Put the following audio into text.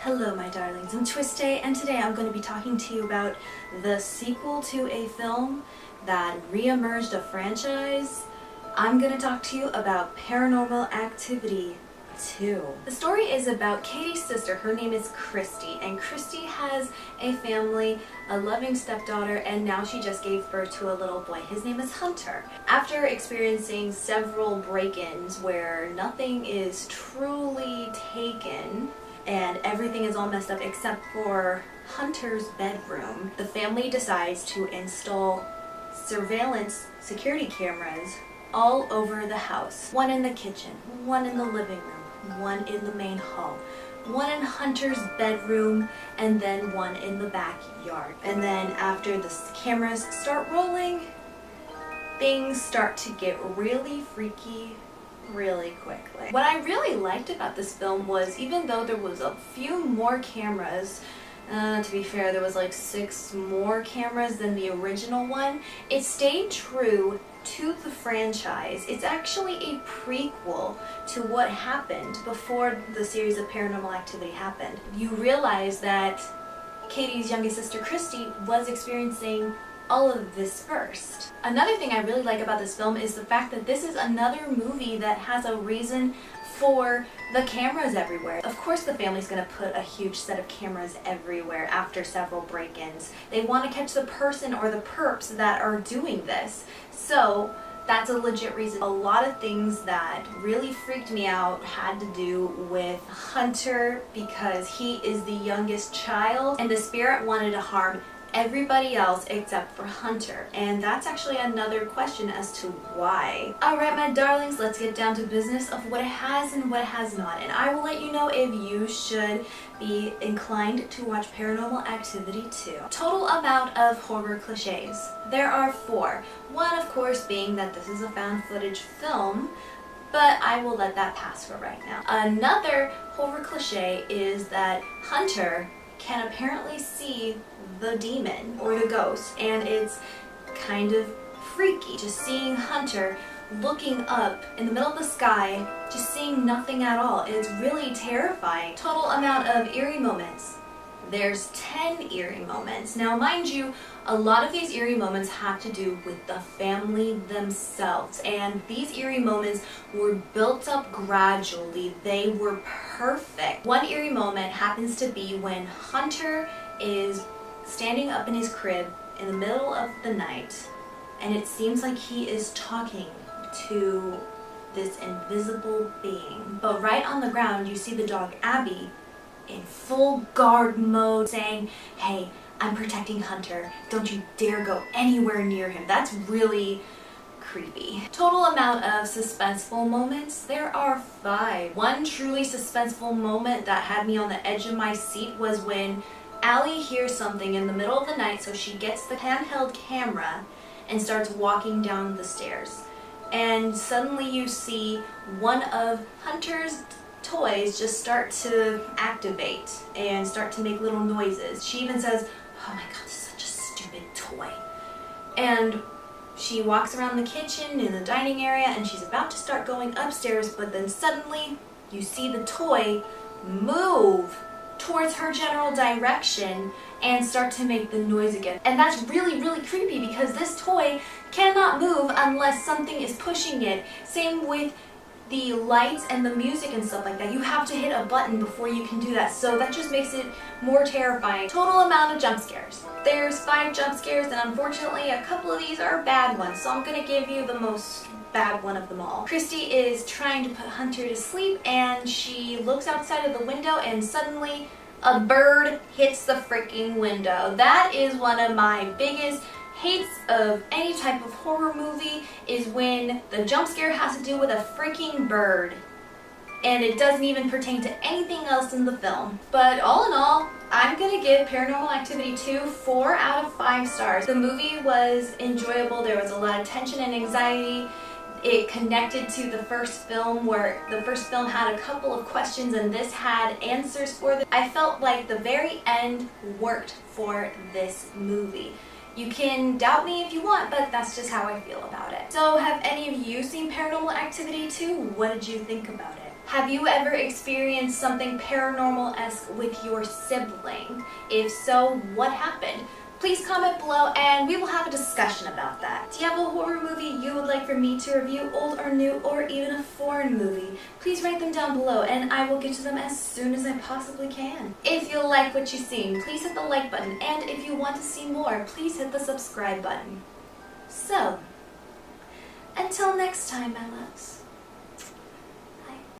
Hello my darlings, I'm TwisTay, and today I'm going to be talking to you about the sequel to a film that re-emerged a franchise. I'm going to talk to you about Paranormal Activity 2. The story is about Katie's sister. Her name is Christy, and Christy has a family, a loving stepdaughter, and now she just gave birth to a little boy. His name is Hunter. After experiencing several break-ins where nothing is truly taken, and everything is all messed up except for Hunter's bedroom, the family decides to install surveillance security cameras all over the house. One in the kitchen, one in the living room, one in the main hall, one in Hunter's bedroom, and then one in the backyard. And then after the cameras start rolling, things start to get really freaky really quickly. What I really liked about this film was, even though there was a few more cameras, to be fair, there was like 6 more cameras than the original one, it stayed true to the franchise. It's actually a prequel to what happened before the series of Paranormal Activity happened. You realize that Katie's youngest sister Christy was experiencing all of this first. Another thing I really like about this film is the fact that this is another movie that has a reason for the cameras everywhere. Of course the family's gonna put a huge set of cameras everywhere after several break-ins. They want to catch the person or the perps that are doing this. So that's a legit reason. A lot of things that really freaked me out had to do with Hunter, because he is the youngest child and the spirit wanted to harm everybody else except for Hunter, and that's actually another question as to why. Alright my darlings, let's get down to business of what it has and what it has not, and I will let you know if you should be inclined to watch Paranormal Activity 2. Total amount of horror cliches. There are 4. One, of course, being that this is a found footage film, but I will let that pass for right now. Another horror cliche is that Hunter can apparently see the demon or the ghost, and it's kind of freaky just seeing Hunter looking up in the middle of the sky, just seeing nothing at all. It's really terrifying. Total amount of eerie moments. There's 10 eerie moments. Now mind you, a lot of these eerie moments have to do with the family themselves, and these eerie moments were built up gradually. They were perfect. One eerie moment happens to be when Hunter is standing up in his crib in the middle of the night, and it seems like he is talking to this invisible being. But right on the ground you see the dog Abby in full guard mode saying, "Hey, I'm protecting Hunter. Don't you dare go anywhere near him." That's really creepy. Total amount of suspenseful moments. There are 5. One truly suspenseful moment that had me on the edge of my seat was when Allie hears something in the middle of the night, so she gets the handheld camera and starts walking down the stairs. And suddenly you see one of Hunter's toys just start to activate and start to make little noises. She even says, "Oh my god, this is such a stupid toy." And she walks around the kitchen in the dining area and she's about to start going upstairs, but then suddenly you see the toy move towards her general direction and start to make the noise again. And that's really, really creepy because this toy cannot move unless something is pushing it. Same with the lights and the music and stuff like that. You have to hit a button before you can do that, so that just makes it more terrifying. Total amount of jump scares. There's 5 jump scares, and unfortunately a couple of these are bad ones, so I'm gonna give you the most bad one of them all. Christy is trying to put Hunter to sleep and she looks outside of the window and suddenly a bird hits the freaking window. That is one of my biggest hates of any type of horror movie, is when the jump scare has to do with a freaking bird and it doesn't even pertain to anything else in the film. But all in all, I'm gonna give Paranormal Activity 2 4 out of 5 stars. The movie was enjoyable. There was a lot of tension and anxiety. It connected to the first film, where the first film had a couple of questions and this had answers for them. I felt like the very end worked for this movie. You can doubt me if you want, but that's just how I feel about it. So have any of you seen Paranormal Activity 2? What did you think about it? Have you ever experienced something paranormal-esque with your sibling? If so, what happened? Please comment below and we will have a discussion about that. Do you have a horror movie you would like for me to review, old or new, or even a foreign movie? Please write them down below and I will get to them as soon as I possibly can. If you like what you've seen, please hit the like button, and if you want to see more, please hit the subscribe button. So, until next time, my loves.